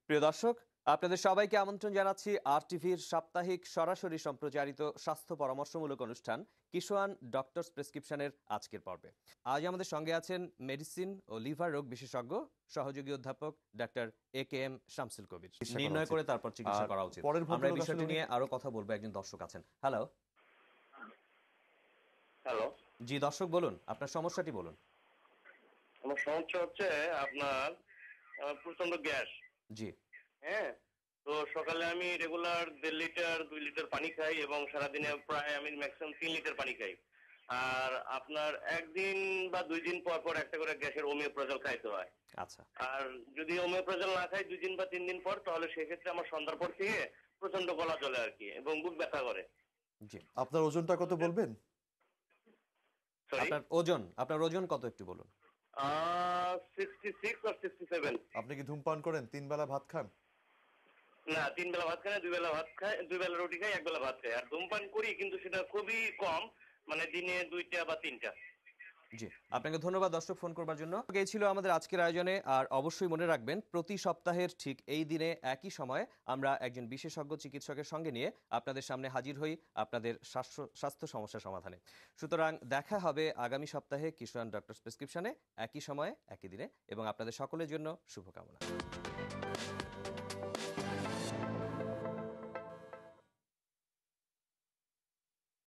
প্রিয় দর্শক, আপনাদের সবাইকে আমন্ত্রণ জানাচ্ছি আর টিভির সাপ্তাহিক সরাসরি সম্প্রচারিত স্বাস্থ্য পরামর্শমূলক অনুষ্ঠান কিশোয়ান ডক্টরস প্রেসক্রিপশনের আজকের পর্বে। আজ আমাদের সঙ্গে আছেন মেডিসিন ও লিভার রোগ বিশেষজ্ঞ সহযোগী অধ্যাপক ডাক্তার AKM শামসুল কবির। নির্ণয় করে তারপর চিকিৎসা করা উচিত। আমরা এই বিষয়টি নিয়ে আরো কথা বলবো। একজন দর্শক আছেন। হ্যালো। হ্যালো। জি দর্শক, বলুন আপনার সমস্যাটি বলুন। আমার সমস্যা হচ্ছে আপনার প্রচন্ড গ্যাস। জি। হ্যাঁ, তো সকালে আমি রেগুলার 1.5 লিটার 2 লিটার পানি খাই এবং সারাদিনে প্রায় আমি ম্যাক্সিমাম 3 লিটার পানি খাই। আর আপনার একদিন বা 2 দিন পর পর একটা করে গ্যাসের ওমিওপ্রোজল খাইতে হয়। আচ্ছা। আর যদি ওমিওপ্রোজল না খাই 2 দিন বা 3 দিন পর, তাহলে সেক্ষেত্রে আমার সন্ধ্যার পর থেকে প্রচন্ড গলা জ্বলে আর কি, এবং বুক ব্যথা করে। জি। আপনার ওজনটা কত বলবেন? সরি, আপনার ওজন কত একটু বলুন। 66 or 67। আপনি কি ধূমপান করেন? 3 বেলা ভাত খান? না, 3 বেলা ভাত খাই না, 2 বেলা ভাত খাই, 2 বেলা রুটি খাই, 1 বেলা ভাত খাই। আর ধূমপান করি, কিন্তু সেটা খুবই কম, মানে দিনে 2টা বা 3টা। জি, আপনাকে ধন্যবাদ দর্শক ফোন করবার জন্য। এই ছিল আমাদের আজকের আয়োজনে। আর অবশ্যই মনে রাখবেন, প্রতি সপ্তাহের ঠিক এই দিনে একই সময়ে আমরা একজন বিশেষজ্ঞ চিকিৎসকের সঙ্গে নিয়ে আপনাদের সামনে হাজির হই আপনাদের স্বাস্থ্য সমস্যা সমাধানে। সুতরাং দেখা হবে আগামী সপ্তাহে কিশোয়ান ডক্টরস প্রেসক্রিপশনে, একই সময়ে একই দিনে, এবং আপনাদের সকলের জন্য শুভকামনা।